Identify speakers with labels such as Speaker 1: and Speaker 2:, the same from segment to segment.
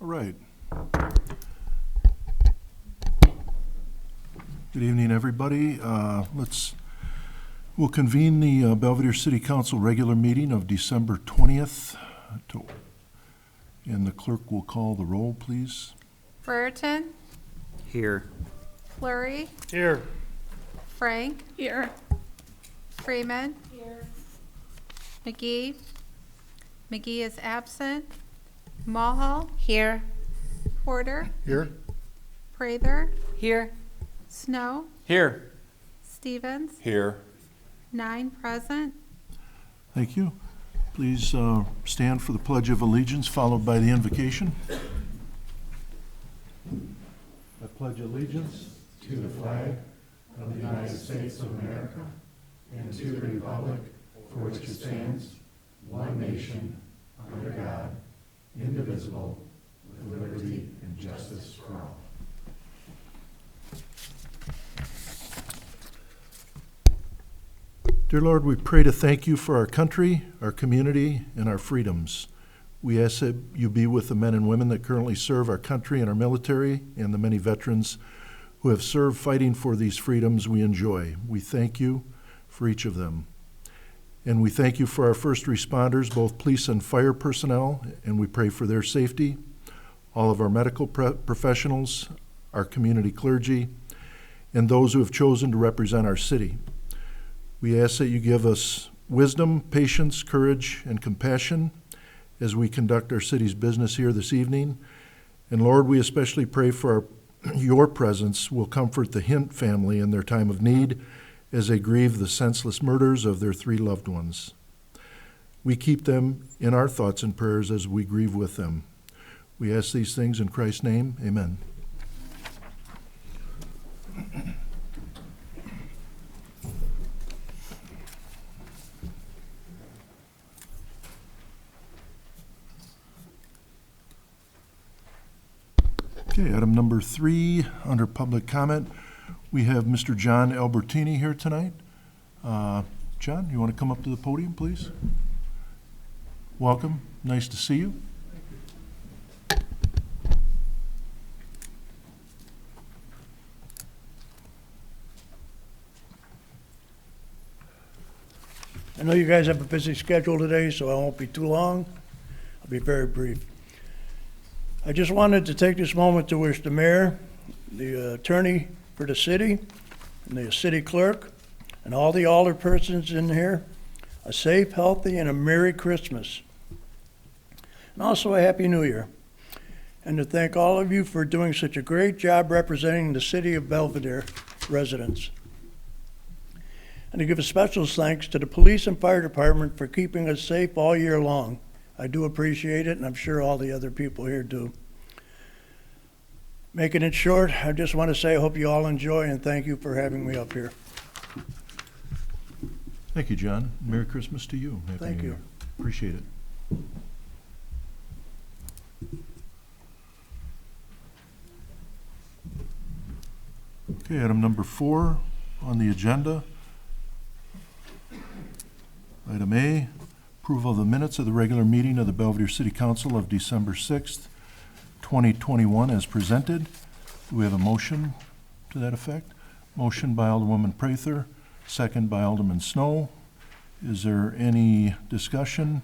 Speaker 1: right. Good evening, everybody. We'll convene the Belvedere City Council regular meeting of December 20th. And the clerk will call the roll, please.
Speaker 2: Brereton.
Speaker 3: Here.
Speaker 2: Fleury.
Speaker 4: Here.
Speaker 2: Frank.
Speaker 5: Here.
Speaker 2: Freeman. Here. McGee. McGee is absent. Mulhall.
Speaker 5: Here.
Speaker 2: Porter.
Speaker 4: Here.
Speaker 2: Prather.
Speaker 5: Here.
Speaker 2: Snow.
Speaker 4: Here.
Speaker 2: Stevens.
Speaker 4: Here.
Speaker 2: 9 present.
Speaker 1: Thank you. Please stand for the Pledge of Allegiance, followed by the invocation. I pledge allegiance
Speaker 6: to the flag of the United States of America and to the republic for which it stands, one nation, under God, indivisible, with liberty and justice for all.
Speaker 1: Dear Lord, we pray to thank you for our country, our community, and our freedoms. We ask that you be with the men and women that currently serve our country and our military, and the many veterans who have served fighting for these freedoms we enjoy. We thank you for each of them. And we thank you for our first responders, both police and fire personnel, and we pray for their safety, all of our medical professionals, our community clergy, and those who have chosen to represent our city. We ask that you give us wisdom, patience, courage, and compassion as we conduct our city's business here this evening. And Lord, we especially pray for your presence will comfort the Hint family in their time of need as they grieve the senseless murders of their 3 loved ones. We keep them in our thoughts and prayers as we grieve with them. We ask these things in Christ's name. Amen. Okay, item number 3, under public comment, we have Mr. John Albertini here tonight. John, you want to come up to the podium, please? Welcome. Nice to see you.
Speaker 7: I know you guys have a busy schedule today, so I won't be too long. I'll be very brief. I just wanted to take this moment to wish the mayor, the attorney for the city, and the city clerk, and all the alderpersons in here a safe, healthy, and a Merry Christmas. And also a Happy New Year. And to thank all of you for doing such a great job representing the city of Belvedere residents. And to give a special thanks to the police and fire department for keeping us safe all year long. I do appreciate it, and I'm sure all the other people here do. Making it short, I just want to say I hope you all enjoy, and thank you for having me up here.
Speaker 1: Thank you, John. Merry Christmas to you. Happy
Speaker 7: Thank
Speaker 1: New
Speaker 7: you.
Speaker 1: Year. Appreciate it. Okay, item number 4 on the agenda. Item A, approval of the minutes of the regular meeting of the Belvedere City Council of December 6th, 2021 as presented. Do we have a motion to that effect? Motion by Alderwoman Prather, second by Alderman Snow. Is there any discussion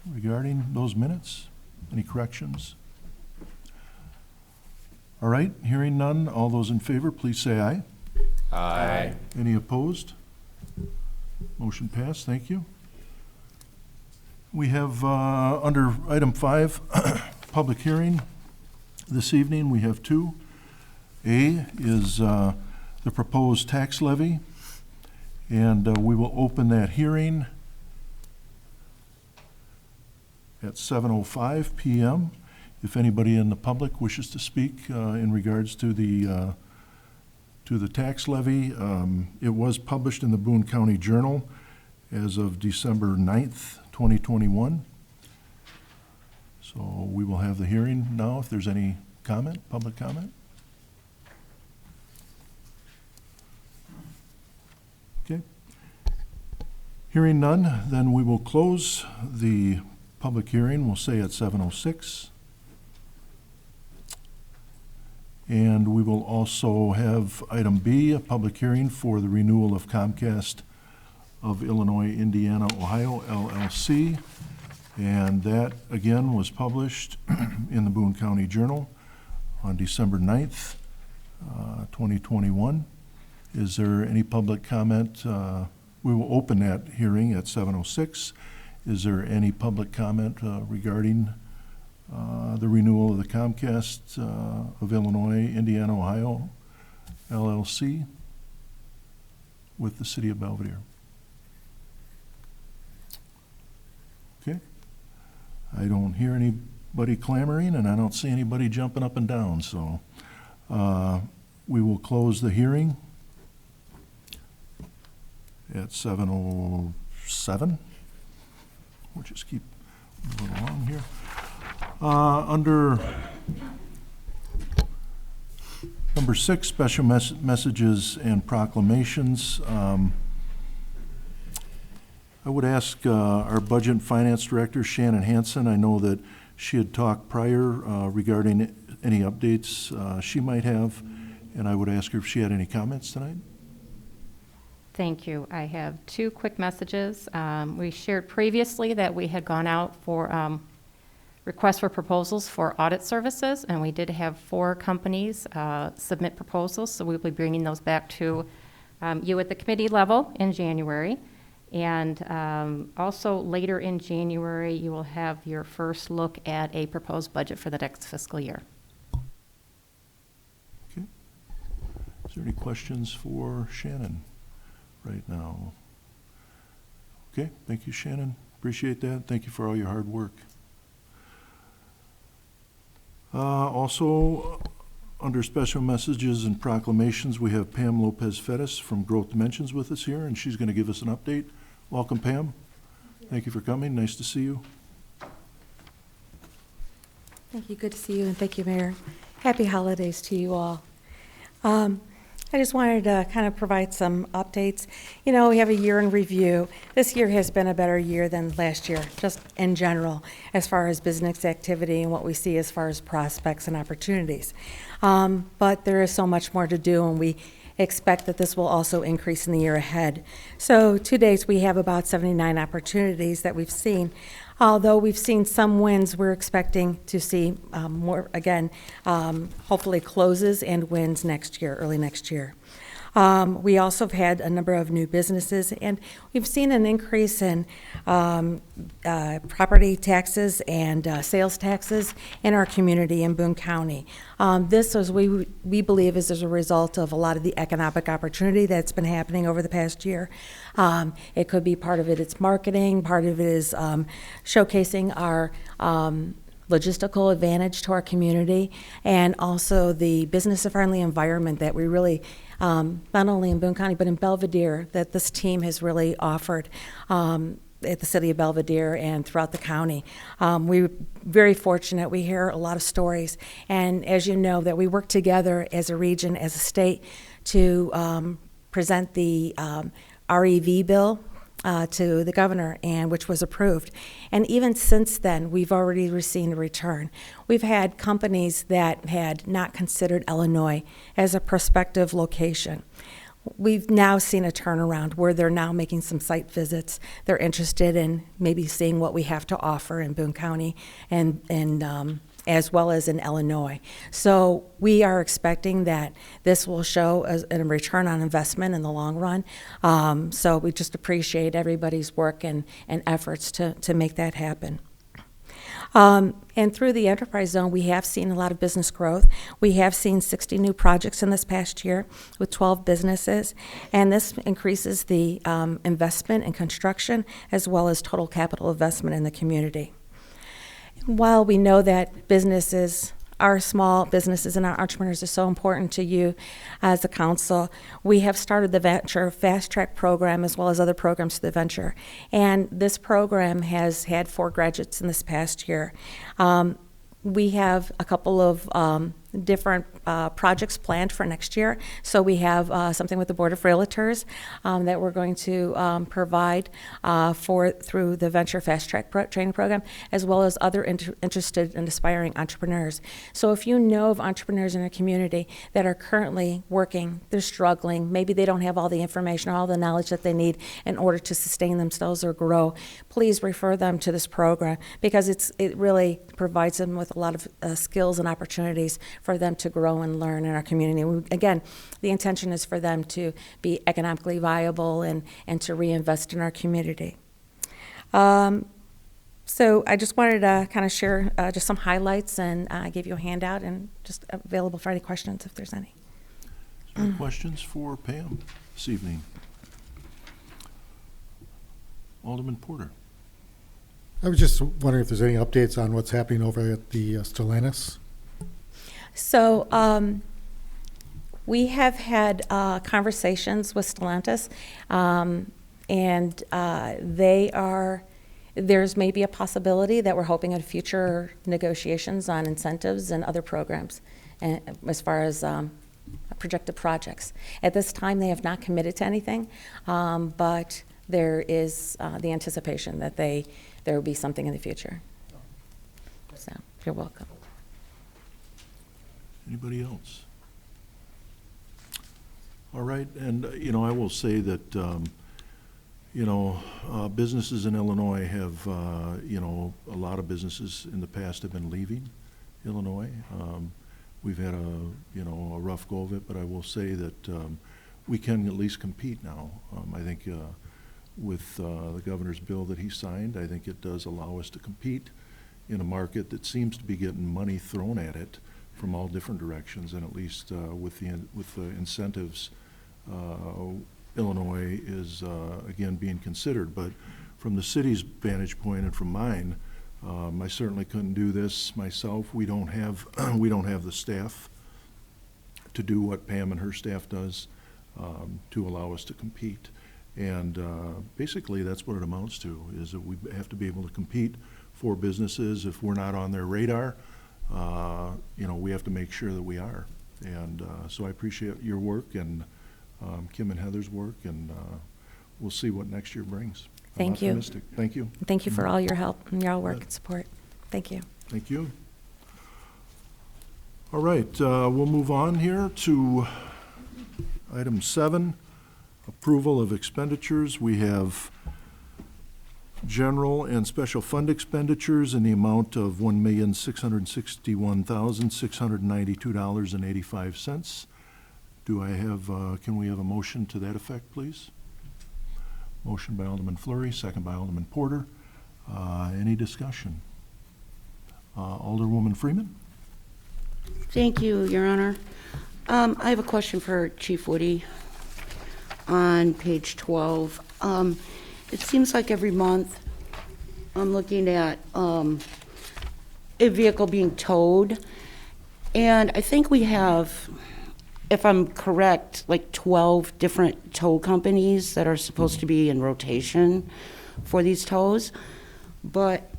Speaker 1: regarding those minutes? Any corrections? All right, hearing none, all those in favor, please say aye.
Speaker 4: Aye.
Speaker 1: Any opposed? Motion passed, thank you. We have, under item 5, public hearing. This evening, we have 2. A is the proposed tax levy, and we will open that hearing at 7:05 p.m. If anybody in the public wishes to speak in regards to the tax levy, it was published in the Boone County Journal as of December 9th, 2021. So we will have the hearing now if there's any comment, public comment. Okay. Hearing none, then we will close the public hearing, we'll say at 7:06. And we will also have item B, a public hearing for the renewal of Comcast of Illinois, Indiana, Ohio, LLC. And that, again, was published in the Boone County Journal on December 9th, 2021. Is there any public comment? We will open that hearing at 7:06. Is there any public comment regarding the renewal of the Comcast of Illinois, Indiana, Ohio, LLC with the City of Belvedere? Okay. I don't hear anybody clamoring, and I don't see anybody jumping up and down, so we will close the hearing at 7:07. We'll just keep moving along here. Under number 6, special messages and proclamations. I would ask our Budget and Finance Director, Shannon Hansen, I know that she had talked prior regarding any updates she might have, and I would ask her if she had any comments tonight.
Speaker 3: Thank you. I have 2 quick messages. We shared previously that we had gone out for requests for proposals for audit services, and we did have 4 companies submit proposals, so we'll be bringing those back to you at the committee level in January. And also later in January, you will have your first look at a proposed budget for the next fiscal year.
Speaker 1: Okay. Is there any questions for Shannon right now? Okay, thank you, Shannon. Appreciate that. Thank you for all your hard work. Also, under special messages and proclamations, we have Pam Lopez-Fettis from Growth Dimensions with us here, and she's going to give us an update. Welcome, Pam. Thank you for coming. Nice to see you.
Speaker 4: Thank you. Good to see you, and thank you, Mayor. Happy holidays to you all. I just wanted to kind of provide some updates. You know, we have a year in review. This year has been a better year than last year, just in general, as far as business activity and what we see as far as prospects and opportunities. But there is so much more to do, and we expect that this will also increase in the year ahead. So to date, we have about 79 opportunities that we've seen. Although we've seen some wins, we're expecting to see more, again, hopefully closes and wins next year, early next year. We also have had a number of new businesses, and we've seen an increase in property taxes and sales taxes in our community in Boone County. This, as we believe, is as a result of a lot of the economic opportunity that's been happening over the past year. It could be part of it, it's marketing, part of it is showcasing our logistical advantage to our community, and also the business-friendly environment that we really, not only in Boone County, but in Belvedere, that this team has really offered at the city of Belvedere and throughout the county. We're very fortunate. We hear a lot of stories, and as you know, that we work together as a region, as a state, to present the REV bill to the governor, and which was approved. And even since then, we've already received a return. We've had companies that had not considered Illinois as a prospective location. We've now seen a turnaround where they're now making some site visits. They're interested in maybe seeing what we have to offer in Boone County and as well as in Illinois. So we are expecting that this will show a return on investment in the long run. So we just appreciate everybody's work and efforts to make that happen. And through the enterprise zone, we have seen a lot of business growth. We have seen 60 new projects in this past year with 12 businesses, and this increases the investment in construction as well as total capital investment in the community. While we know that businesses, our small businesses and our entrepreneurs are so important to you as a council, we have started the Venture Fast Track program as well as other programs to the Venture. And this program has had 4 graduates in this past year. We have a couple of different projects planned for next year. So we have something with the Board of Realtors that we're going to provide through the Venture Fast Track training program, as well as other interested and aspiring entrepreneurs. So if you know of entrepreneurs in our community that are currently working, they're struggling, maybe they don't have all the information or all the knowledge that they need in order to sustain themselves or grow, please refer them to this program, because it really provides them with a lot of skills and opportunities for them to grow and learn in our community. Again, the intention is for them to be economically viable and to reinvest in our community. So I just wanted to kind of share just some highlights and give you a handout, and just available for any questions if there's any.
Speaker 1: Is there any questions for Pam this evening? Alderman Porter.
Speaker 6: I was just wondering if there's any updates on what's happening over at the Stellantis.
Speaker 4: So we have had conversations with Stellantis, and there's maybe a possibility that we're hoping at future negotiations on incentives and other programs, as far as projected projects. At this time, they have not committed to anything, but there is the anticipation that there will be something in the future. So you're welcome.
Speaker 1: Anybody else? All right, and, I will say that, businesses in Illinois have, a lot of businesses in the past have been leaving Illinois. We've had a rough go of it, but I will say that we can at least compete now. I think with the governor's bill that he signed, I think it does allow us to compete in a market that seems to be getting money thrown at it from all different directions, and at least with the incentives, Illinois is again being considered. But from the city's vantage point and from mine, I certainly couldn't do this myself. We don't have the staff to do what Pam and her staff does to allow us to compete. And basically, that's what it amounts to: is that we have to be able to compete for businesses. If we're not on their radar, we have to make sure that we are. And so I appreciate your work and Kim and Heather's work, and we'll see what next year brings.
Speaker 4: Thank you.
Speaker 1: Optimistic. Thank you.
Speaker 4: Thank you for all your help and your work and support. Thank you.
Speaker 1: Thank you. All right, we'll move on here to item 7, approval of expenditures. We have general and special fund expenditures in the amount of $1,661,692.85. Can we have a motion to that effect, please? Motion by Alderman Fleury, second by Alderman Porter. Any discussion? Alderwoman Freeman?
Speaker 5: Thank you, Your Honor. I have a question for Chief Woody on page 12. It seems like every month I'm looking at a vehicle being towed, and I think we have, if I'm correct, like 12 different tow companies that are supposed to be in rotation for these tows. But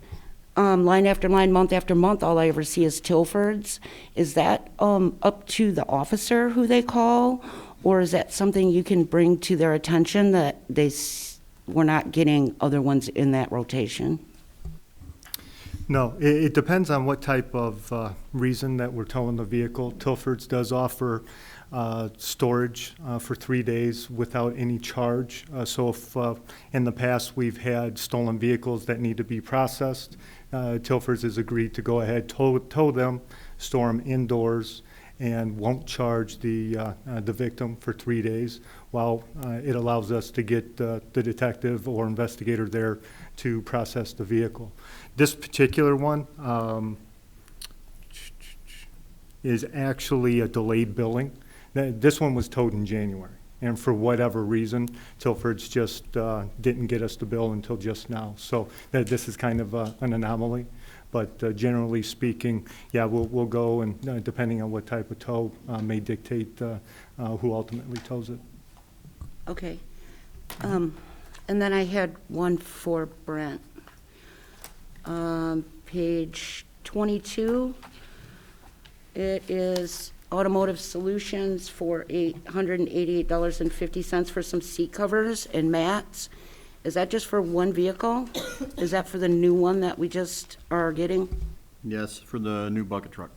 Speaker 5: line after line, month after month, all I ever see is Tilford's. Is that up to the officer who they call, or is that something you can bring to their attention that we're not getting other ones in that rotation?
Speaker 8: No, it depends on what type of reason that we're towing the vehicle. Tilford's does offer storage for 3 days without any charge. So if in the past we've had stolen vehicles that need to be processed, Tilford's has agreed to go ahead, tow them, store them indoors, and won't charge the victim for 3 days, while it allows us to get the detective or investigator there to process the vehicle. This particular one is actually a delayed billing. This one was towed in January, and for whatever reason, Tilford's just didn't get us the bill until just now. So this is kind of an anomaly, but generally speaking, yeah, we'll go, and depending on what type of tow, may dictate who ultimately tows it.
Speaker 5: Okay. And then I had one for Brent. Page 22. It is Automotive Solutions for $888.50 for some seat covers and mats. Is that just for one vehicle? Is that for the new one that we just are getting?
Speaker 9: Yes, for the new bucket truck.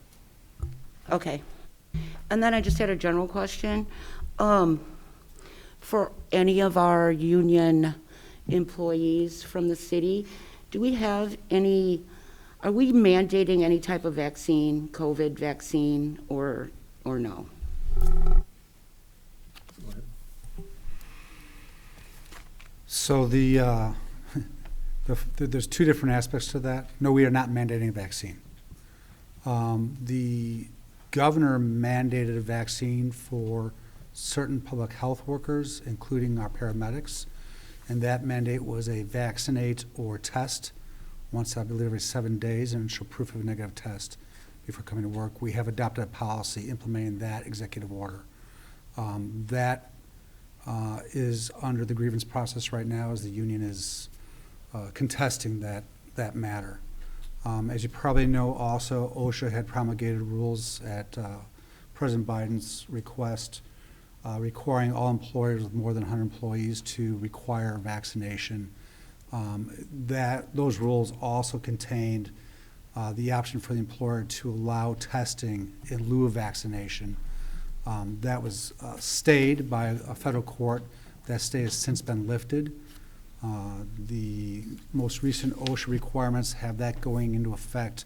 Speaker 5: Okay. And then I just had a general question. For any of our union employees from the city, do we have any, are we mandating any type of vaccine, COVID vaccine, or no?
Speaker 10: So there's two different aspects to that. No, we are not mandating a vaccine. The governor mandated a vaccine for certain public health workers, including our paramedics, and that mandate was a vaccinate or test once, I believe, every 7 days, and show proof of a negative test before coming to work. We have adopted a policy implementing that executive order. That is under the grievance process right now as the union is contesting that matter. As you probably know, also, OSHA had promulgated rules at President Biden's request requiring all employers with more than 100 employees to require vaccination. Those rules also contained the option for the employer to allow testing in lieu of vaccination. That was stayed by a federal court. That stay has since been lifted. The most recent OSHA requirements have that going into effect,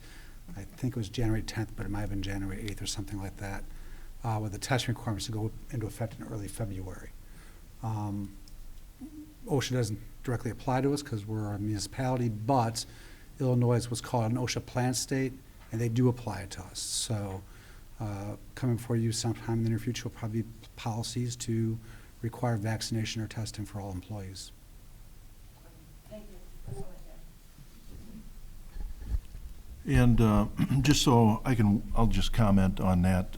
Speaker 10: I think it was January 10th, but it might have been January 8th or something like that, with the testing requirements to go into effect in early February. OSHA doesn't directly apply to us because we're a municipality, but Illinois is what's called an OSHA plant state, and they do apply it to us. So coming for you sometime in the near future will probably be policies to require vaccination or testing for all employees.
Speaker 5: Thank you. That's all I
Speaker 1: And
Speaker 5: have.
Speaker 1: just so I'll just comment on that.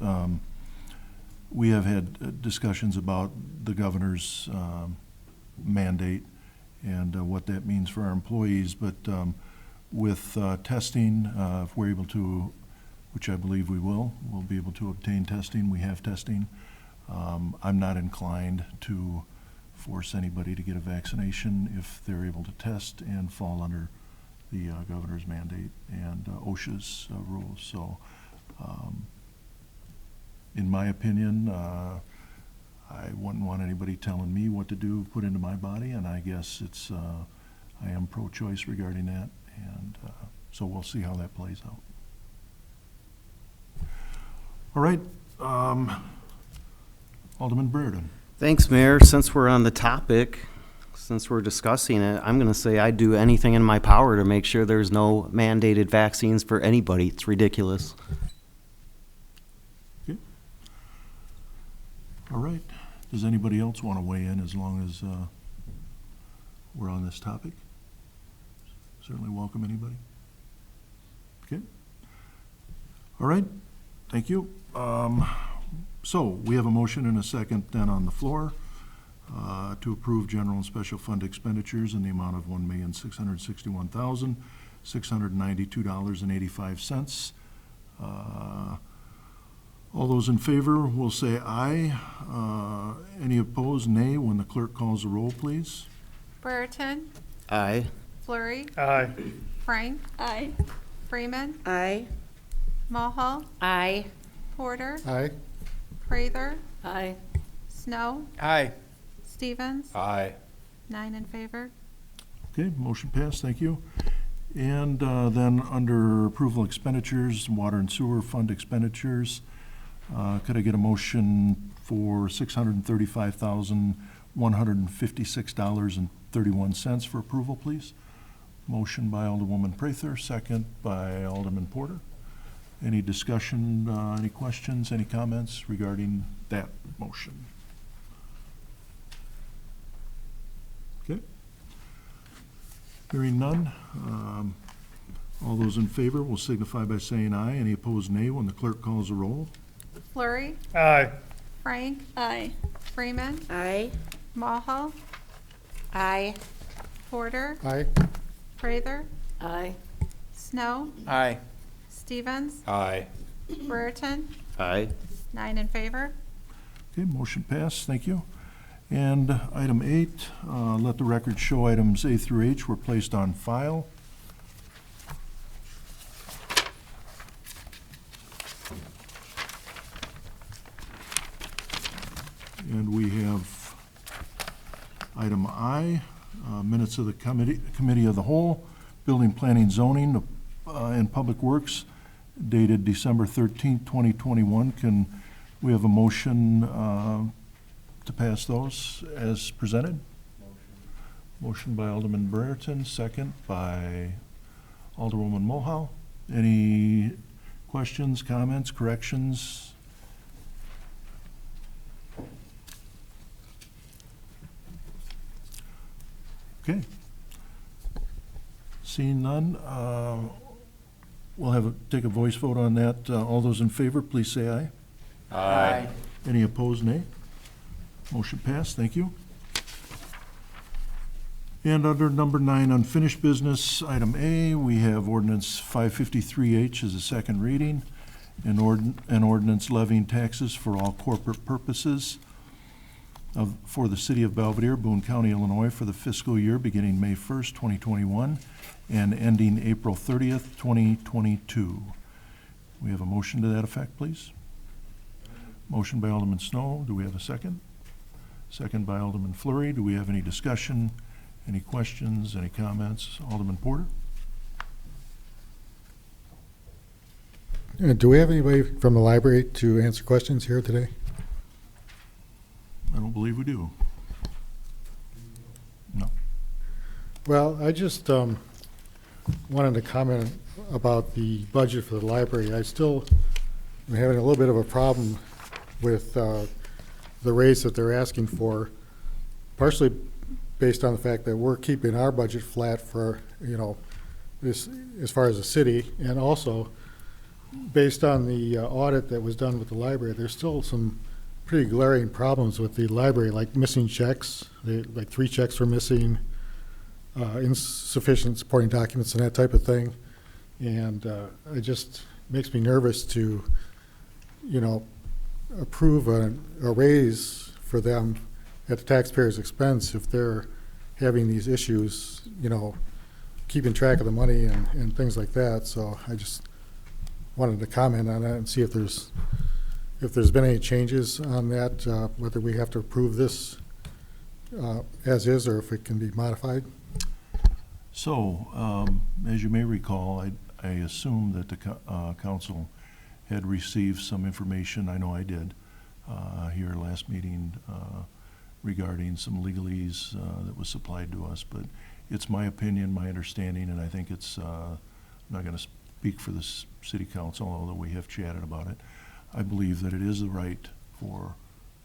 Speaker 1: We have had discussions about the governor's mandate and what that means for our employees, but with testing, if we're able to, which I believe we'll be able to obtain testing. We have testing. I'm not inclined to force anybody to get a vaccination if they're able to test and fall under the governor's mandate and OSHA's rules. So, in my opinion, I wouldn't want anybody telling me what to do, put into my body, and I guess I am pro-choice regarding that, and so we'll see how that plays out. All right, Alderman Brereton.
Speaker 9: Thanks, Mayor. Since we're on the topic, since we're discussing it, I'm going to say I'd do anything in my power to make sure there's no mandated vaccines for anybody. It's ridiculous.
Speaker 1: Okay. All right. Does anybody else want to weigh in as long as we're on this topic? Certainly welcome anybody. Okay. All right. Thank you. So we have a motion and a second then on the floor to approve general and special fund expenditures in the amount of $1,661,692.85. All those in favor will say aye. Any opposed, nay. When the clerk calls the roll, please.
Speaker 2: Brereton,
Speaker 9: Aye.
Speaker 2: Fleury,
Speaker 7: Aye.
Speaker 2: Frank,
Speaker 5: Aye.
Speaker 2: Freeman,
Speaker 5: Aye.
Speaker 2: Mulhall,
Speaker 3: Aye.
Speaker 2: Porter,
Speaker 6: Aye.
Speaker 2: Prather,
Speaker 3: Aye.
Speaker 2: Snow,
Speaker 6: Aye.
Speaker 2: Stevens,
Speaker 6: Aye.
Speaker 2: 9 in favor.
Speaker 1: Okay, motion passed, thank you. And then under approval expenditures, water and sewer fund expenditures, could I get a motion for $635,156.31 for approval, please? Motion by Alderwoman Prather, second by Alderman Porter. Any discussion, any questions, any comments regarding that motion? Okay. Hearing none, all those in favor will signify by saying aye. Any opposed, nay. When the clerk calls the roll.
Speaker 2: Fleury,
Speaker 7: Aye.
Speaker 2: Frank,
Speaker 5: Aye.
Speaker 2: Freeman,
Speaker 5: Aye.
Speaker 2: Mulhall,
Speaker 3: Aye.
Speaker 2: Porter,
Speaker 6: Aye.
Speaker 2: Prather,
Speaker 3: Aye.
Speaker 2: Snow,
Speaker 6: Aye.
Speaker 2: Stevens,
Speaker 6: Aye.
Speaker 2: Brereton,
Speaker 9: Aye.
Speaker 2: 9 in favor.
Speaker 1: Okay, motion passed, thank you. And item 8, let the record show items A through H were placed on file. And we have item I, minutes of the Committee of the Whole, Building, Planning, Zoning, and Public Works, dated December 13th, 2021. Can we have a motion to pass those as presented? Motion by Alderman Brereton, second by Alderwoman Mulhall. Any questions, comments, corrections? Okay. Seeing none, we'll take a voice vote on that. All those in favor, please say aye.
Speaker 9: Aye.
Speaker 1: Any opposed, nay? Motion passed, thank you. And under number 9, unfinished business, item A, we have ordinance 553H as a second reading, an ordinance levying taxes for all corporate purposes for the city of Belvedere, Boone County, Illinois, for the fiscal year beginning May 1st, 2021, and ending April 30th, 2022. We have a motion to that effect, please. Motion by Alderman Snow. Do we have a second? Second by Alderman Fleury. Do we have any discussion, any questions, any comments? Alderman Porter?
Speaker 6: Do we have anybody from the library to answer questions here today?
Speaker 1: I don't believe we do. No.
Speaker 6: Well, I just wanted to comment about the budget for the library. I still am having a little bit of a problem with the raise that they're asking for, partially based on the fact that we're keeping our budget flat for, this as far as the city, and also based on the audit that was done with the library. There's still some pretty glaring problems with the library, like missing checks. Like 3 checks were missing, insufficient supporting documents and that type of thing. And it just makes me nervous to, approve a raise for them at the taxpayer's expense if they're having these issues, keeping track of the money and things like that. So I just wanted to comment on that and see if there's been any changes on that, whether we have to approve this as is or if it can be modified.
Speaker 1: So, as you may recall, I assume that the council had received some information, I know I did, here last meeting regarding some legalese that was supplied to us, but it's my opinion, my understanding, and I think it's, I'm not going to speak for the city council, although we have chatted about it. I believe that it is the right for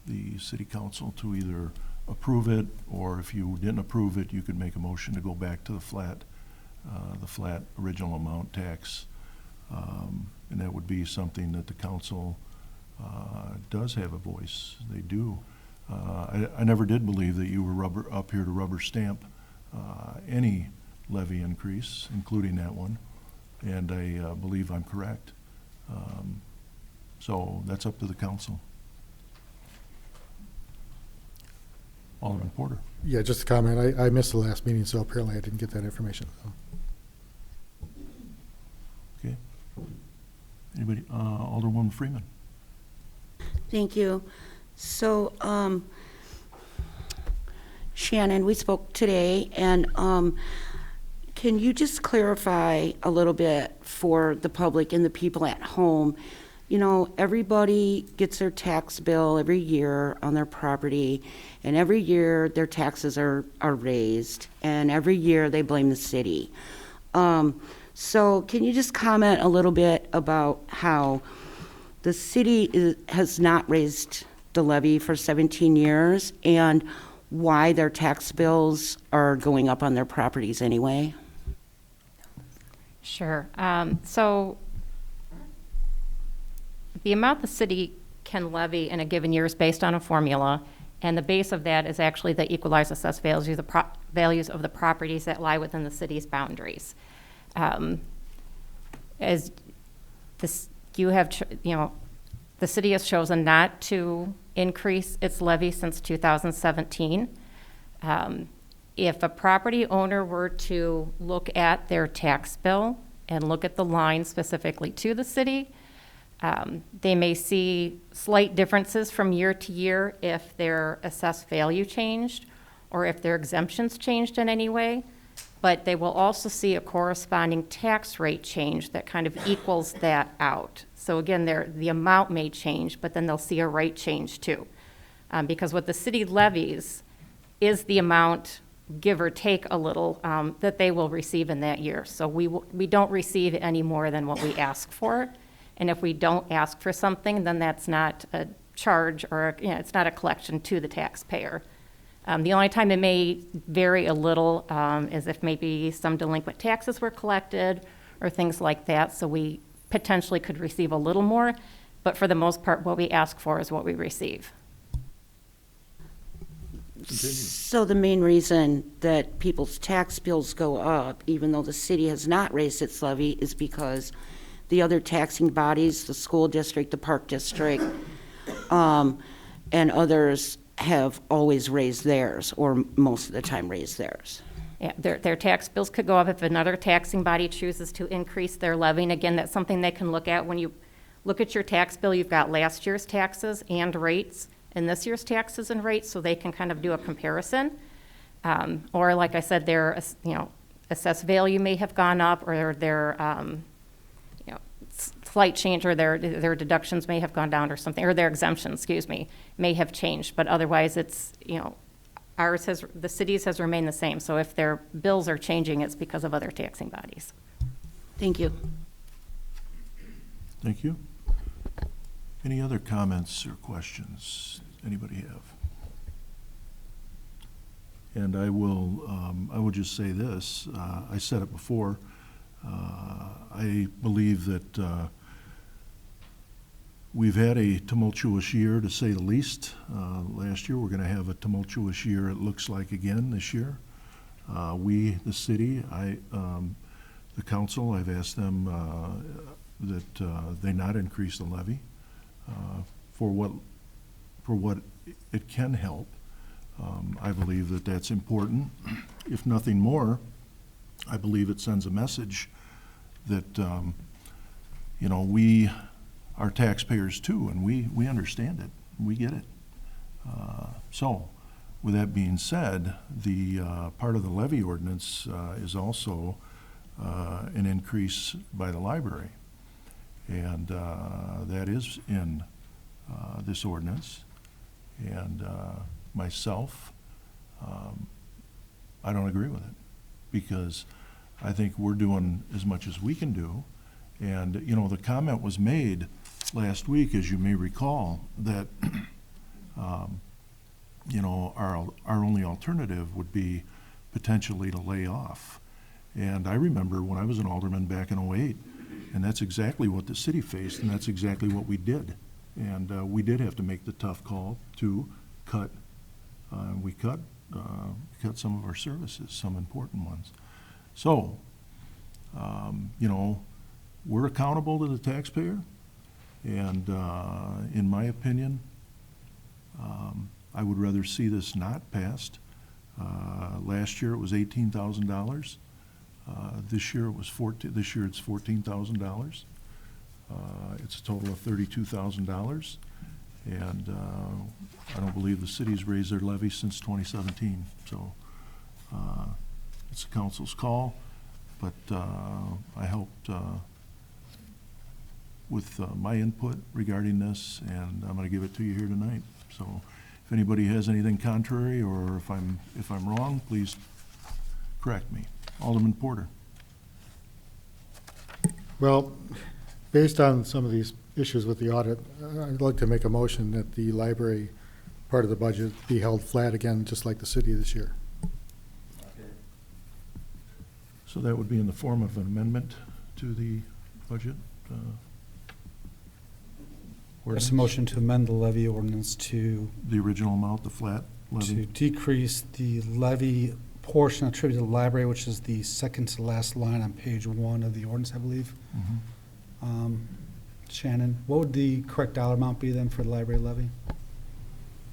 Speaker 1: the city council to either approve it, or if you didn't approve it, you could make a motion to go back to the flat original amount tax. And that would be something that the council does have a voice. They do. I never did believe that you were up here to rubber stamp any levy increase, including that one, and I believe I'm correct. So that's up to the council. Alderman Porter.
Speaker 6: Yeah, just a comment. I missed the last meeting, so apparently I didn't get that information. So.
Speaker 1: Okay. Anybody? Alderwoman Freeman.
Speaker 5: Thank you. So, Shannon, we spoke today, and can you just clarify a little bit for the public and the people at home? Everybody gets their tax bill every year on their property, and every year their taxes are raised, and every year they blame the city. So can you just comment a little bit about how the city has not raised the levy for 17 years and why their tax bills are going up on their properties anyway?
Speaker 3: Sure. So the amount the city can levy in a given year is based on a formula, and the base of that is actually the equalized assessed values of the properties that lie within the city's boundaries. As this you have, the city has chosen not to increase its levy since 2017. If a property owner were to look at their tax bill and look at the line specifically to the city, they may see slight differences from year to year if their assessed value changed or if their exemptions changed in any way, but they will also see a corresponding tax rate change that kind of equals that out. So again, the amount may change, but then they'll see a rate change too. Because what the city levies is the amount, give or take a little, that they will receive in that year. So we don't receive any more than what we ask for. And if we don't ask for something, then that's not a charge or, it's not a collection to the taxpayer. The only time it may vary a little is if maybe some delinquent taxes were collected or things like that. So we potentially could receive a little more, but for the most part, what we ask for is what we receive.
Speaker 5: So the main reason that people's tax bills go up, even though the city has not raised its levy, is because the other taxing bodies, the school district, the park district, and others have always raised theirs, or most of the time raised theirs.
Speaker 3: Yeah, their tax bills could go up if another taxing body chooses to increase their levy. And again, that's something they can look at. When you look at your tax bill, you've got last year's taxes and rates and this year's taxes and rates, so they can kind of do a comparison. Or like I said, their assessed value may have gone up, or their slight change, or their deductions may have gone down or something, or their exemptions, may have changed. But otherwise, it's, the city's has remained the same. So if their bills are changing, it's because of other taxing bodies.
Speaker 5: Thank you.
Speaker 1: Thank you. Any other comments or questions anybody have? And I will just say this. I said it before. I believe that we've had a tumultuous year, to say the least. Last year, we're going to have a tumultuous year, it looks like, again this year. We, the city, the council, I've asked them that they not increase the levy for what it can help. I believe that that's important. If nothing more, I believe it sends a message that we are taxpayers too, and we understand it, we get it. So, with that being said, the part of the levy ordinance is also an increase by the library, and that is in this ordinance. And myself, I don't agree with it, because I think we're doing as much as we can do. And, the comment was made last week, as you may recall, that, our only alternative would be potentially to lay off. And I remember when I was an alderman back in '08, and that's exactly what the city faced, and that's exactly what we did. And we did have to make the tough call to cut. We cut some of our services, some important ones. So, we're accountable to the taxpayer, and in my opinion, I would rather see this not passed. Last year it was $18,000. This year it was This year it's $14,000. It's a total of $32,000, and I don't believe the city's raised their levy since 2017. So it's the council's call, but I helped with my input regarding this, and I'm going to give it to you here tonight. So if anybody has anything contrary, or if I'm wrong, please correct me. Alderman Porter.
Speaker 6: Well, based on some of these issues with the audit, I'd like to make a motion that the library part of the budget be held flat again, just like the city this year.
Speaker 1: So that would be in the form of an amendment to the budget?
Speaker 10: There's a motion to amend the levy ordinance to
Speaker 1: The original amount, the flat levy?
Speaker 10: decrease the levy portion attributed to the library, which is the second to last line on page 1 of the ordinance, I believe.
Speaker 1: Mhm.
Speaker 10: Shannon, what would the correct dollar amount be then for the library levy?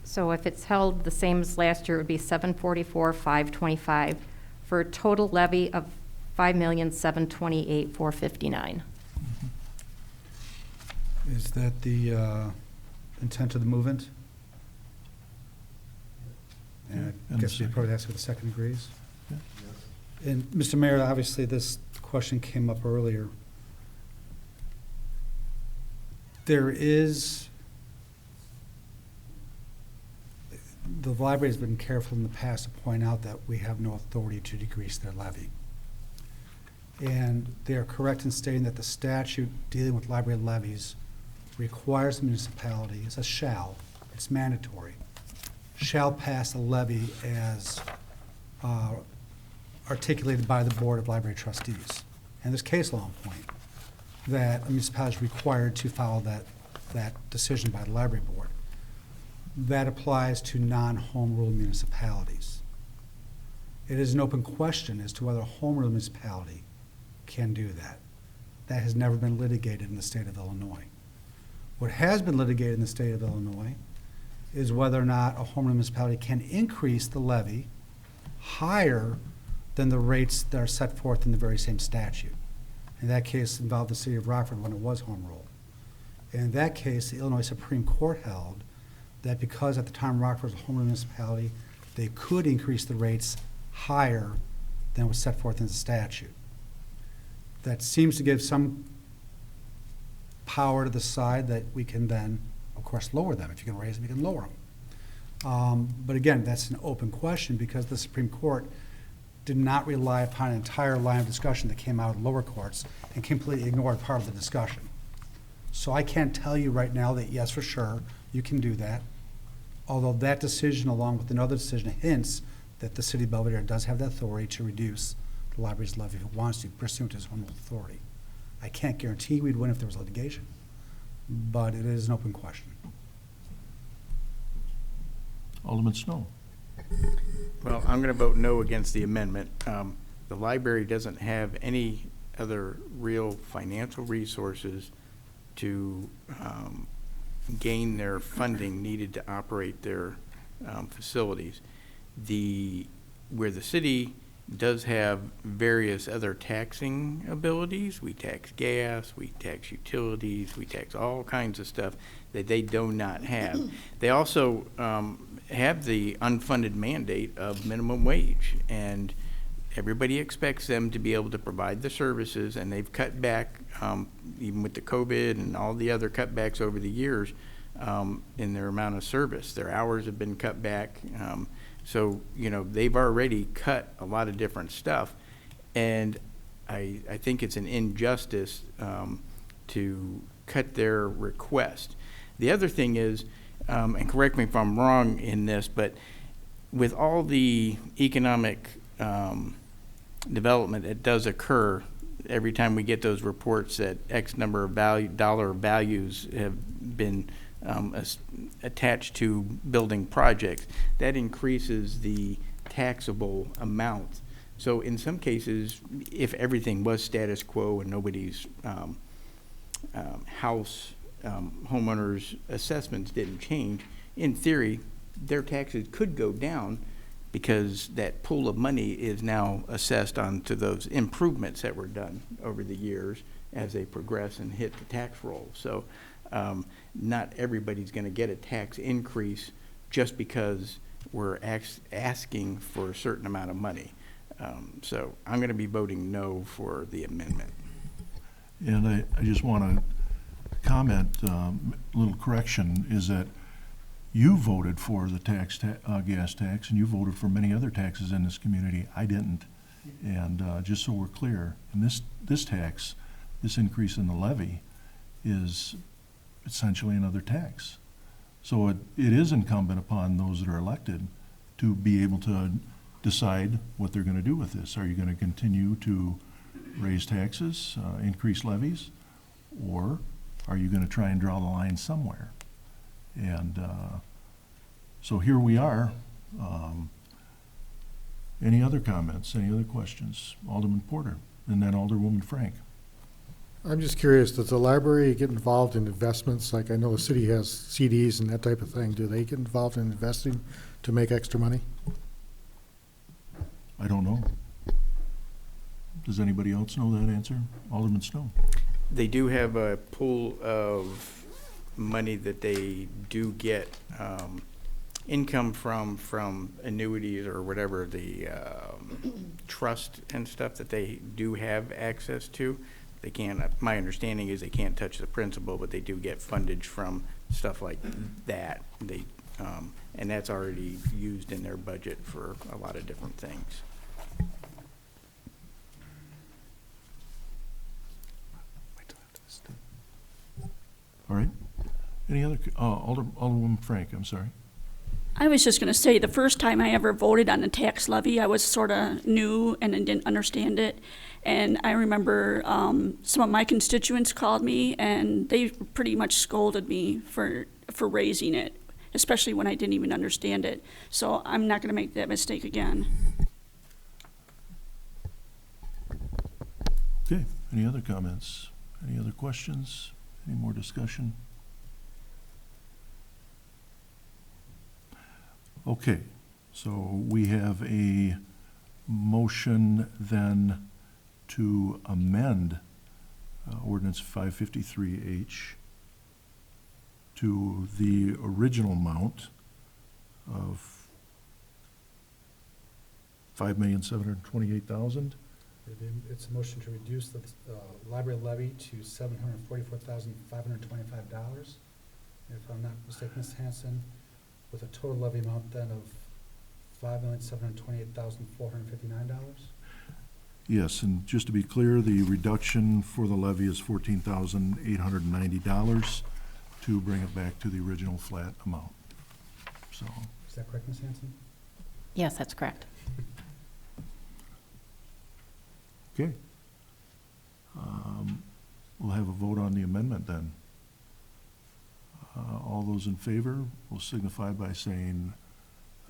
Speaker 3: So if it's held the same as last year, it would be 744,525 for a total levy of 5,728,459.
Speaker 10: Is that the intent of the movement? And I
Speaker 1: And
Speaker 10: guess we
Speaker 1: second.
Speaker 10: probably ask if the second agrees.
Speaker 1: Yeah.
Speaker 10: And Mr. Mayor, obviously this question came up earlier. There is, the library's been careful in the past to point out that we have no authority to decrease their levy. And they are correct in stating that the statute dealing with library levies requires the municipality, it's a shall, it's mandatory, shall pass a levy as articulated by the Board of Library Trustees. And there's case law in point that a municipality is required to follow that decision by the library board. That applies to non-home rule municipalities. It is an open question as to whether a home rule municipality can do that. That has never been litigated in the state of Illinois. What has been litigated in the state of Illinois is whether or not a home rule municipality can increase the levy higher than the rates that are set forth in the very same statute. In that case, involved the city of Rockford when it was home rule. And in that case, the Illinois Supreme Court held that because at the time Rockford was a home rule municipality, they could increase the rates higher than was set forth in the statute. That seems to give some power to the side that we can then, of course, lower them. If you can raise them, you can lower them. But again, that's an open question because the Supreme Court did not rely upon an entire line of discussion that came out of lower courts and completely ignored part of the discussion. So I can't tell you right now that yes, for sure, you can do that. Although that decision, along with another decision, hints that the city of Belvedere does have the authority to reduce the library's levy if it wants to, pursuant to its own authority. I can't guarantee we'd win if there was litigation, but it is an open question.
Speaker 1: Alderman Snow.
Speaker 11: Well, I'm going to vote no against the amendment. The library doesn't have any other real financial resources to gain their funding needed to operate their facilities. Where the city does have various other taxing abilities, we tax gas, we tax utilities, we tax all kinds of stuff that they do not have. They also have the unfunded mandate of minimum wage, and everybody expects them to be able to provide the services, and they've cut back, even with the COVID and all the other cutbacks over the years, in their amount of service. Their hours have been cut back. So, you know, they've already cut a lot of different stuff, and I think it's an injustice to cut their request. The other thing is, and correct me if I'm wrong in this, but with all the economic development that does occur every time we get those reports that X number of dollar values have been attached to building projects, that increases the taxable amount. So in some cases, if everything was status quo and nobody's homeowners' assessments didn't change, in theory, their taxes could go down because that pool of money is now assessed onto those improvements that were done over the years as they progress and hit the tax roll. So not everybody's going to get a tax increase just because we're asking for a certain amount of money. So I'm going to be voting no for the amendment.
Speaker 1: And I just want to comment, a little correction, is that you voted for the gas tax, and you voted for many other taxes in this community. I didn't. And just so we're clear, and this tax, this increase in the levy, is essentially another tax. So it is incumbent upon those that are elected to be able to decide what they're going to do with this. Are you going to continue to raise taxes, increase levies, or are you going to try and draw the line somewhere? And so here we are. Any other comments? Any other questions? Alderman Porter, and then Alderwoman Frank.
Speaker 6: I'm just curious, does the library get involved in investments? Like, I know the city has CDs and that type of thing. Do they get involved in investing to make extra money?
Speaker 1: I don't know. Does anybody else know that answer? Alderman Snow?
Speaker 11: They do have a pool of money that they do get income from annuities or whatever, the trust and stuff that they do have access to. They can't, my understanding is they can't touch the principal, but they do get fundage from stuff like that. They, and that's already used in their budget for a lot of different things.
Speaker 1: All right. Any other, Alderwoman Frank, I'm sorry.
Speaker 12: I was just going to say, the first time I ever voted on the tax levy, I was sort of new and I didn't understand it. And I remember some of my constituents called me and they pretty much scolded me for raising it, especially when I didn't even understand it. So I'm not going to make that mistake again.
Speaker 1: Okay, any other comments? Any other questions? Any more discussion? Okay, so we have a motion then to amend ordinance 553H to the original amount of $5,728,000.
Speaker 10: It's a motion to reduce the library levy to $744,525. If I'm not mistaken, Ms. Hanson, with a total levy amount then of $5,728,459.
Speaker 1: Yes, and just to be clear, the reduction for the levy is $14,890 to bring it back to the original flat amount. So,
Speaker 10: Is that correct, Ms. Hanson?
Speaker 3: Yes, that's correct.
Speaker 1: okay. We'll have a vote on the amendment then. All those in favor will signify by saying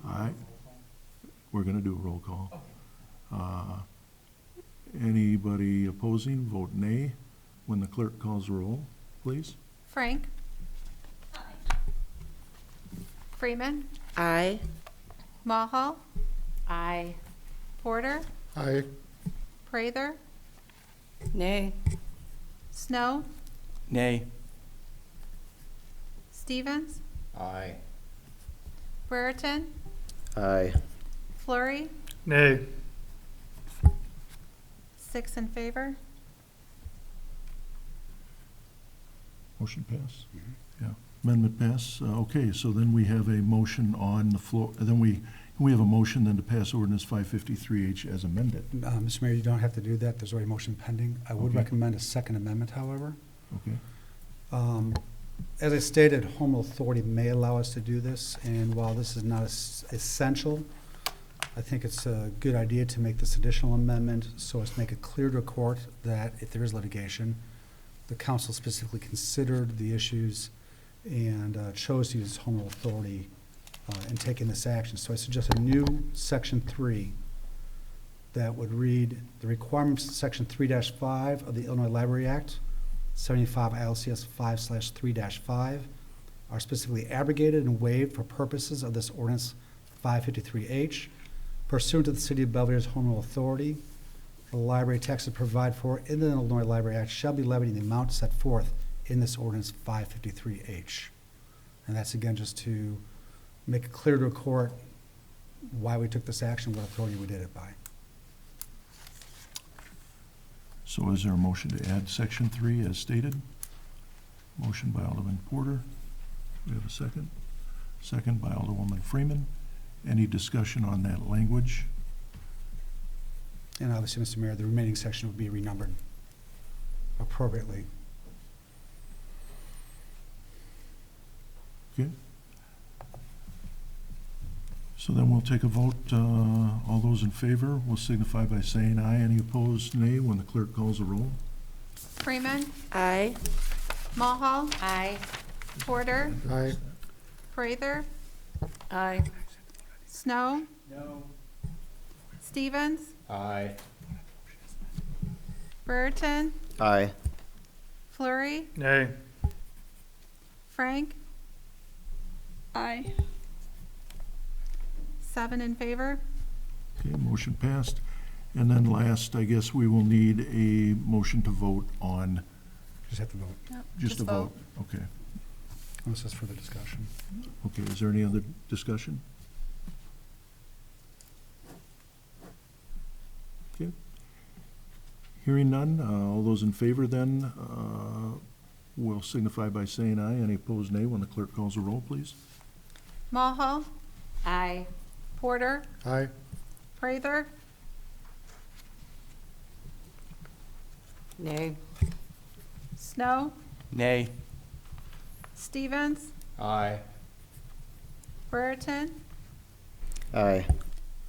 Speaker 1: aye. We're going to do a roll call. Anybody opposing, vote nay. When the clerk calls the roll, please.
Speaker 2: Frank? Freeman?
Speaker 5: Aye.
Speaker 2: Mulhall?
Speaker 3: Aye.
Speaker 2: Porter?
Speaker 6: Aye.
Speaker 2: Prather?
Speaker 5: Nay.
Speaker 2: Snow?
Speaker 11: Nay.
Speaker 2: Stevens?
Speaker 11: Aye.
Speaker 2: Brereton?
Speaker 9: Aye.
Speaker 2: Flurry?
Speaker 8: Nay.
Speaker 2: 6 in favor.
Speaker 1: Motion pass? Yeah. Amendment pass. Okay, so then we have a motion on the floor. Then we have a motion then to pass ordinance 553H as amended.
Speaker 10: Mr. Mayor, you don't have to do that. There's already a motion pending. I would
Speaker 1: Okay.
Speaker 10: recommend a second amendment, however.
Speaker 1: Okay.
Speaker 10: As I stated, home rule authority may allow us to do this, and while this is not essential, I think it's a good idea to make this additional amendment so as to make it clear to the court that if there is litigation, the council specifically considered the issues and chose to use home rule authority in taking this action. So I suggest a new section 3 that would read, the requirements of section 3-5 of the Illinois Library Act, 75 ILCS 5/3-5, are specifically abrogated and waived for purposes of this ordinance 553H. Pursuant to the City of Belvedere's home rule authority, the library taxes provided for in the Illinois Library Act shall be levied in the amount set forth in this ordinance 553H. And that's again just to make it clear to a court why we took this action, what authority we did it by.
Speaker 1: So is there a motion to add section 3 as stated? Motion by Alderman Porter. We have a second. Second by Alderwoman Freeman. Any discussion on that language?
Speaker 10: And obviously, Mr. Mayor, the remaining section would be renumbered appropriately.
Speaker 1: Okay. So then we'll take a vote. All those in favor will signify by saying aye. Any opposed, nay, when the clerk calls the roll.
Speaker 2: Freeman?
Speaker 5: Aye.
Speaker 2: Mulhall?
Speaker 3: Aye.
Speaker 2: Porter?
Speaker 6: Aye.
Speaker 2: Prather?
Speaker 5: Aye.
Speaker 2: Snow?
Speaker 11: No.
Speaker 2: Stevens?
Speaker 11: Aye.
Speaker 2: Brereton?
Speaker 9: Aye.
Speaker 2: Flurry,
Speaker 8: Nay.
Speaker 2: Frank,
Speaker 12: Aye.
Speaker 2: 7 in favor.
Speaker 1: Okay, motion passed. And then last, I guess we will need a motion to vote on,
Speaker 10: Just have to vote,
Speaker 1: just a vote. Okay.
Speaker 10: unless that's for the discussion.
Speaker 1: Okay, is there any other discussion? Okay. Hearing none, all those in favor then will signify by saying aye. Any opposed, nay, when the clerk calls the roll, please.
Speaker 2: Mulhall,
Speaker 3: Aye.
Speaker 2: Porter,
Speaker 10: Aye.
Speaker 2: Prather,
Speaker 3: Nay.
Speaker 2: Snow,
Speaker 11: Nay.
Speaker 2: Stevens,
Speaker 6: Aye.
Speaker 2: Brereton,
Speaker 9: Aye.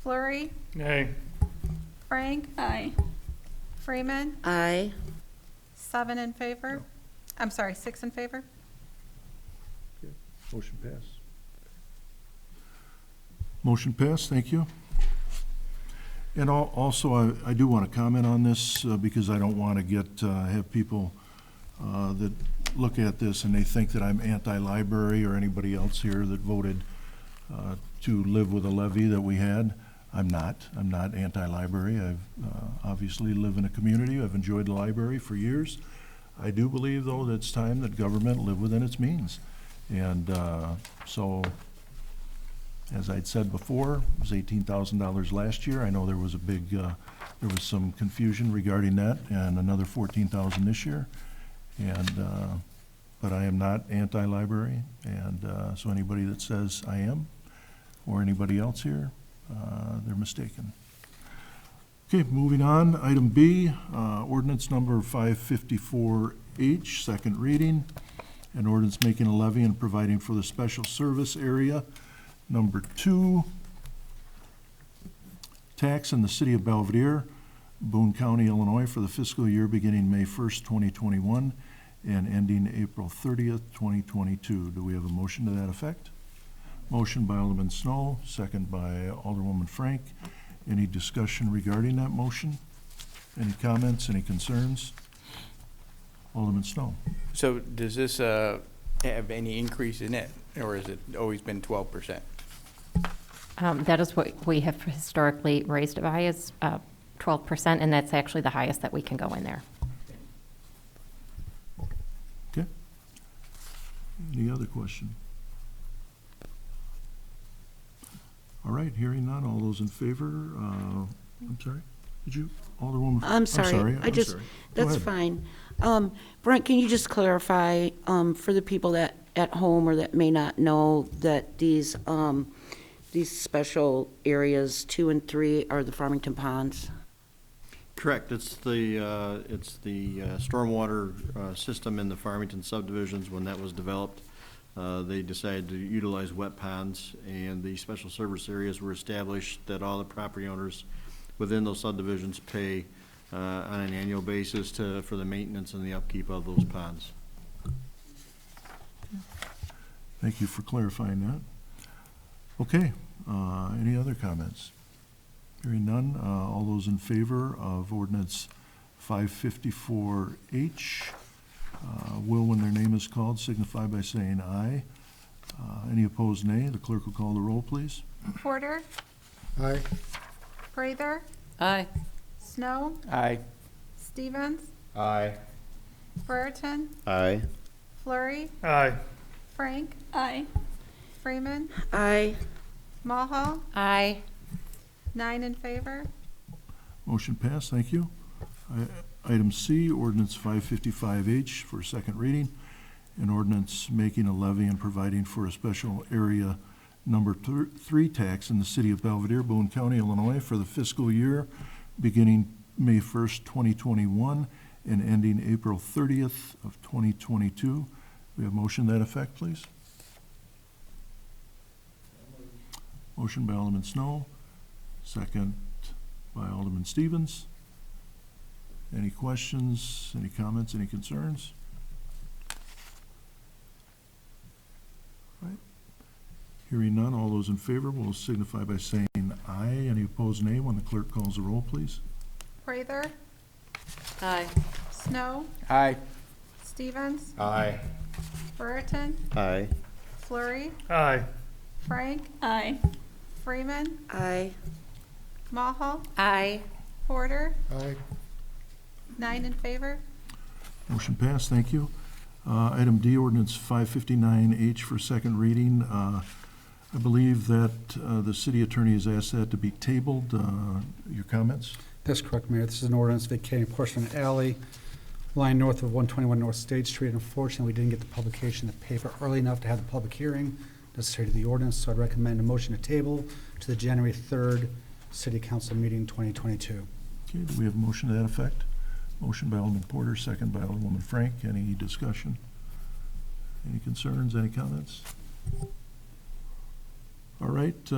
Speaker 2: Flurry,
Speaker 8: Nay.
Speaker 2: Frank,
Speaker 12: Aye.
Speaker 2: Freeman,
Speaker 5: Aye.
Speaker 2: 7 in favor. I'm sorry, 6 in favor.
Speaker 1: Motion passed. Motion passed, thank you. And also, I do want to comment on this because I don't want to have people that look at this and they think that I'm anti-library or anybody else here that voted to live with a levy that we had. I'm not anti-library. I've obviously live in a community. I've enjoyed the library for years. I do believe, though, that it's time that government live within its means. And so, as I'd said before, it was $18,000 last year. I know there was a big, there was some confusion regarding that, and another $14,000 this year. And, but I am not anti-library, and so anybody that says I am, or anybody else here, they're mistaken. Okay, moving on, item B, ordinance number 554H, second reading. An ordinance making a levy and providing for the special service area. Number 2, tax in the city of Belvedere, Boone County, Illinois, for the fiscal year beginning May 1st, 2021, and ending April 30th, 2022. Do we have a motion to that effect? Motion by Alderman Snow, second by Alderwoman Frank. Any discussion regarding that motion? Any comments, any concerns? Alderman Snow.
Speaker 11: So does this have any increase in it, or has it always been 12%?
Speaker 3: That is what we have historically raised it by, is 12%, and that's actually the highest that we can go in there.
Speaker 1: Okay. Any other question? All right, hearing none, all those in favor, I'm sorry, did you, Alderwoman?
Speaker 5: I'm sorry.
Speaker 1: I'm
Speaker 5: I just,
Speaker 1: sorry. Go
Speaker 5: that's
Speaker 1: ahead.
Speaker 5: fine. Brent, can you just clarify, for the people that, at home or that may not know, that these special areas 2 and 3 are the Farmington Ponds?
Speaker 9: Correct. It's the stormwater system in the Farmington subdivisions. When that was developed, they decided to utilize wet ponds, and the special service areas were established that all the property owners within those subdivisions pay on an annual basis for the maintenance and the upkeep of those ponds.
Speaker 1: Thank you for clarifying that. Okay, any other comments? Hearing none, all those in favor of ordinance 554H, will, when their name is called, signify by saying aye. Any opposed, nay. The clerk will call the roll, please.
Speaker 2: Porter,
Speaker 10: Aye.
Speaker 2: Prather,
Speaker 3: Aye.
Speaker 2: Snow,
Speaker 11: Aye.
Speaker 2: Stevens,
Speaker 6: Aye.
Speaker 2: Brereton,
Speaker 9: Aye.
Speaker 2: Flurry,
Speaker 8: Aye.
Speaker 2: Frank,
Speaker 12: Aye.
Speaker 2: Freeman,
Speaker 5: Aye.
Speaker 2: Mulhall,
Speaker 3: Aye.
Speaker 2: 9 in favor.
Speaker 1: Motion passed, thank you. Item C, ordinance 555H for second reading. An ordinance making a levy and providing for a special area number 3 tax in the city of Belvedere, Boone County, Illinois, for the fiscal year beginning May 1st, 2021, and ending April 30th of 2022. We have motion to that effect, please. Motion by Alderman Snow, second by Alderman Stevens. Any questions, any comments, any concerns? All right. Hearing none, all those in favor will signify by saying aye. Any opposed, nay, when the clerk calls the roll, please.
Speaker 2: Prather,
Speaker 3: Aye.
Speaker 2: Snow,
Speaker 11: Aye.
Speaker 2: Stevens,
Speaker 6: Aye.
Speaker 2: Brereton,
Speaker 9: Aye.
Speaker 2: Flurry,
Speaker 8: Aye.
Speaker 2: Frank,
Speaker 12: Aye.
Speaker 2: Freeman,
Speaker 5: Aye.
Speaker 2: Maha,
Speaker 5: Aye.
Speaker 2: Porter,
Speaker 6: Aye.
Speaker 2: 9 in favor.
Speaker 1: Motion passed, thank you. Item D, ordinance 559H for second reading. I believe that the city attorney has asked that to be tabled. Your comments?
Speaker 10: That's correct, Mayor. This is an ordinance vacating a portion of an alley lying north of 121 North State Street. Unfortunately, we didn't get the publication of the paper early enough to have the public hearing necessary to the ordinance, so I'd recommend a motion to table to the January 3rd City Council meeting 2022.
Speaker 1: Okay, do we have a motion to that effect? Motion by Alderman Porter, second by Alderwoman Frank. Any discussion? Any concerns, any comments? All right,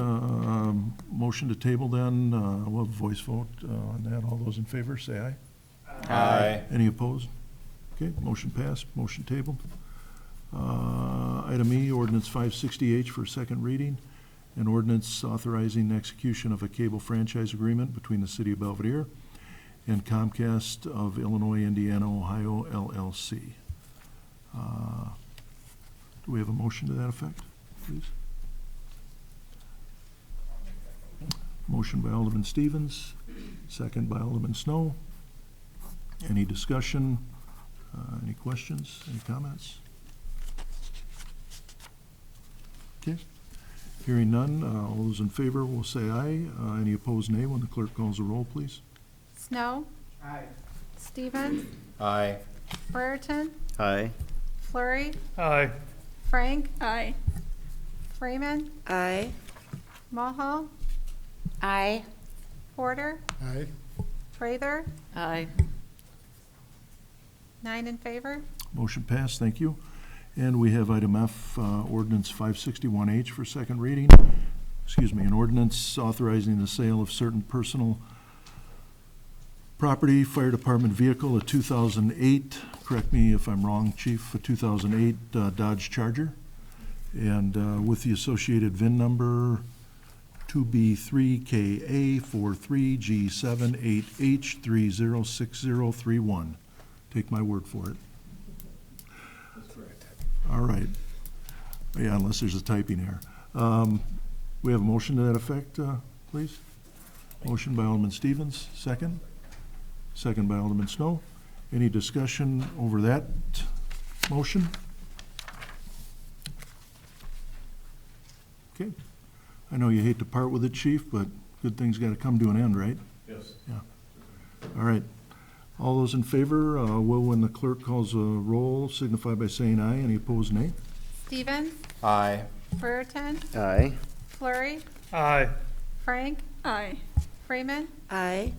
Speaker 1: motion to table then. We'll have a voice vote on that. All those in favor, say aye.
Speaker 6: Aye.
Speaker 1: Any opposed? Okay, motion passed, motion tabled. Item E, ordinance 560H for second reading. An ordinance authorizing the execution of a cable franchise agreement between the City of Belvedere and Comcast of Illinois, Indiana, Ohio, LLC. Do we have a motion to that effect, please? Motion by Alderman Stevens, second by Alderman Snow. Any discussion? Any questions? Any comments? Okay. Hearing none, all those in favor will say aye. Any opposed, nay. When the clerk calls the roll, please.
Speaker 2: Snow,
Speaker 6: Aye.
Speaker 2: Stevens,
Speaker 6: Aye.
Speaker 2: Brereton,
Speaker 9: Aye.
Speaker 2: Flurry,
Speaker 8: Aye.
Speaker 2: Frank,
Speaker 12: Aye.
Speaker 2: Freeman,
Speaker 5: Aye.
Speaker 2: Maha,
Speaker 5: Aye.
Speaker 2: Porter,
Speaker 6: Aye.
Speaker 2: Prather,
Speaker 5: Aye.
Speaker 2: 9 in favor.
Speaker 1: Motion passed, thank you. And we have item F, ordinance 561H for second reading. Excuse me, an ordinance authorizing the sale of certain personal property, fire department vehicle, a 2008, correct me if I'm wrong, Chief, a 2008 Dodge Charger, and with the associated VIN number 2B3KA43G78H306031. Take my word for it. All right. Yeah, unless there's a typing error. We have a motion to that effect, please? Motion by Alderman Stevens, second. Second by Alderman Snow. Any discussion over that motion? Okay. I know you hate to part with it, Chief, but good things got to come to an end, right?
Speaker 6: Yes.
Speaker 1: Yeah. All right. All those in favor, will, when the clerk calls a roll, signify by saying aye. Any opposed, nay?
Speaker 2: Stevens,
Speaker 6: Aye.
Speaker 2: Brereton,
Speaker 9: Aye.
Speaker 2: Flurry,
Speaker 8: Aye.
Speaker 2: Frank,
Speaker 12: Aye.
Speaker 2: Freeman,
Speaker 5: Aye.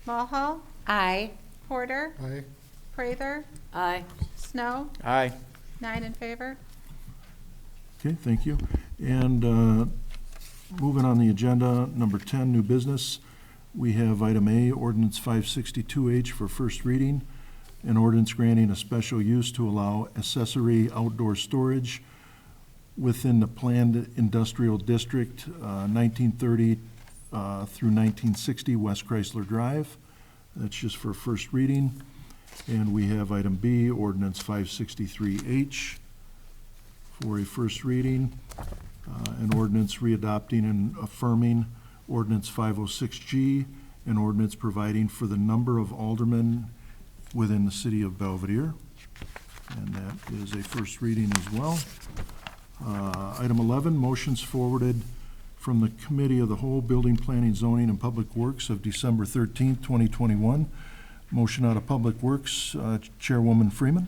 Speaker 2: Maha,
Speaker 5: Aye.
Speaker 2: Porter,
Speaker 6: Aye.
Speaker 2: Prather,
Speaker 5: Aye.
Speaker 2: Snow,
Speaker 11: Aye.
Speaker 2: 9 in favor.
Speaker 1: Okay, thank you. And moving on the agenda, number 10, new business. We have item A, ordinance 562H for first reading. An ordinance granting a special use to allow accessory outdoor storage within the planned industrial district, 1930 through 1960 West Chrysler Drive. That's just for first reading. And we have item B, ordinance 563H for a first reading. An ordinance readopting and affirming ordinance 506G, an ordinance providing for the number of aldermen within the city of Belvedere. And that is a first reading as well. Item 11, motions forwarded from the Committee of the Whole, Building, Planning, Zoning, and Public Works of December 13th, 2021. Motion out of Public Works, Chairwoman Freeman.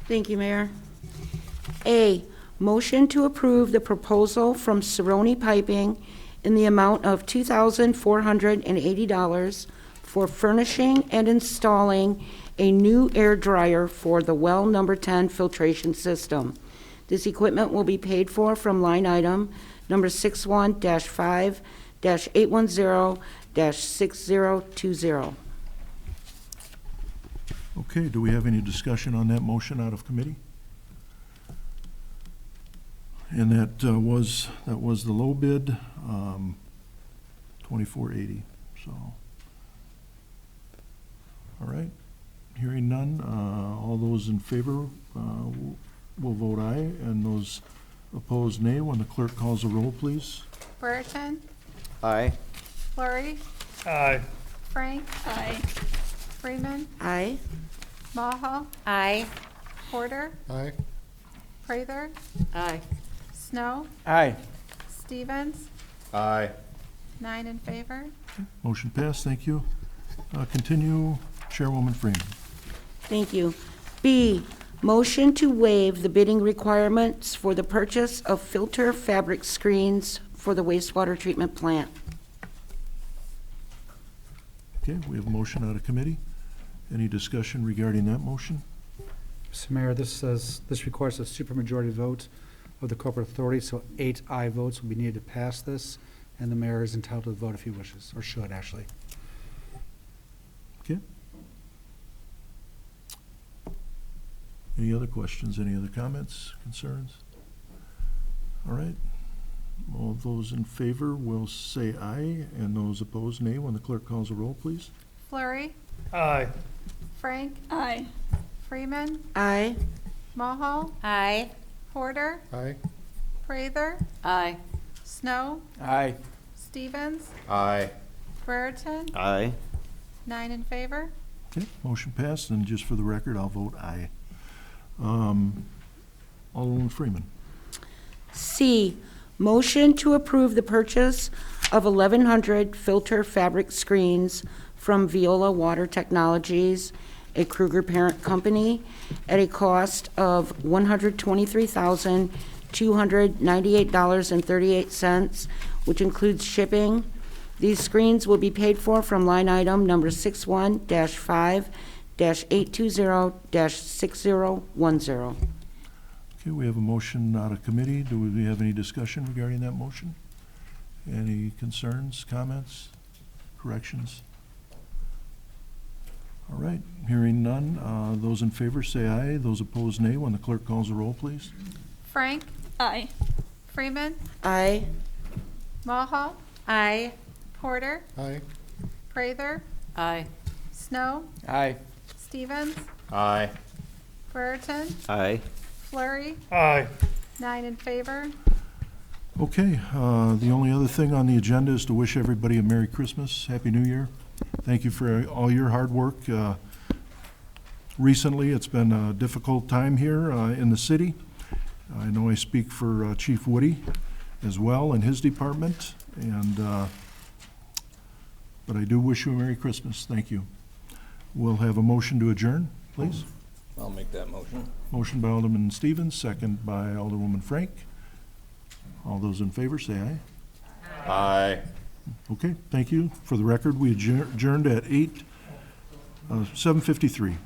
Speaker 5: Thank you, Mayor. A, motion to approve the proposal from Cerrone Piping in the amount of $2,480 for furnishing and installing a new air dryer for the well number 10 filtration system. This equipment will be paid for from line item number 61-5-810-6020.
Speaker 1: Okay, do we have any discussion on that motion out of committee? And that was the low bid, $2,480, so. All right, hearing none. All those in favor will vote aye, and those opposed nay. When the clerk calls the roll, please.
Speaker 2: Brereton,
Speaker 11: Aye.
Speaker 2: Flurry,
Speaker 7: Aye.
Speaker 2: Frank,
Speaker 12: Aye.
Speaker 2: Freeman,
Speaker 5: Aye.
Speaker 2: Maha,
Speaker 4: Aye.
Speaker 2: Porter,
Speaker 6: Aye.
Speaker 2: Prather,
Speaker 4: Aye.
Speaker 2: Snow,
Speaker 11: Aye.
Speaker 2: Stevens,
Speaker 6: Aye.
Speaker 2: 9 in favor.
Speaker 1: Motion passed, thank you. Continue, Chairwoman Freeman.
Speaker 5: Thank you. B, motion to waive the bidding requirements for the purchase of filter fabric screens for the wastewater treatment plant.
Speaker 1: Okay, we have a motion out of committee. Any discussion regarding that motion?
Speaker 10: Mr. Mayor, this requires a supermajority vote of the corporate authority, so 8 aye votes will be needed to pass this, and the mayor is entitled to vote if he wishes, or should, actually.
Speaker 1: Okay. Any other questions, any other comments, concerns? All right. All those in favor will say aye, and those opposed nay. When the clerk calls the roll, please.
Speaker 2: Flurry,
Speaker 7: Aye.
Speaker 2: Frank,
Speaker 12: Aye.
Speaker 2: Freeman,
Speaker 5: Aye.
Speaker 2: Maha,
Speaker 4: Aye.
Speaker 2: Porter,
Speaker 6: Aye.
Speaker 2: Prather,
Speaker 4: Aye.
Speaker 2: Snow,
Speaker 11: Aye.
Speaker 2: Stevens,
Speaker 6: Aye.
Speaker 2: Brereton,
Speaker 9: Aye.
Speaker 2: 9 in favor.
Speaker 1: Okay, motion passed, and just for the record, I'll vote aye. Alderman Freeman.
Speaker 5: C, motion to approve the purchase of 1,100 filter fabric screens from Viola Water Technologies, a Kruger parent company, at a cost of $123,298.38, which includes shipping. These screens will be paid for from line item number 61-5-820-6010.
Speaker 1: Okay, we have a motion out of committee. Do we have any discussion regarding that motion? Any concerns, comments, corrections? All right, hearing none. Those in favor say aye. Those opposed nay. When the clerk calls the roll, please.
Speaker 2: Frank,
Speaker 12: Aye.
Speaker 2: Freeman,
Speaker 5: Aye.
Speaker 2: Maha,
Speaker 4: Aye.
Speaker 2: Porter,
Speaker 6: Aye.
Speaker 2: Prather,
Speaker 4: Aye.
Speaker 2: Snow,
Speaker 11: Aye.
Speaker 2: Stevens,
Speaker 6: Aye.
Speaker 2: Brereton,
Speaker 9: Aye.
Speaker 2: Flurry,
Speaker 7: Aye.
Speaker 2: 9 in favor.
Speaker 1: Okay, the only other thing on the agenda is to wish everybody a Merry Christmas, Happy New Year. Thank you for all your hard work. Recently, it's been a difficult time here in the city. I know I speak for Chief Woody as well in his department, and but I do wish you a Merry Christmas. Thank you. We'll have a motion to adjourn, please.
Speaker 6: I'll make that motion.
Speaker 1: Motion by Alderman Stevens, second by Alderwoman Frank. All those in favor, say aye.
Speaker 6: Aye.
Speaker 1: Okay, thank you. For the record, we adjourned at 7:53.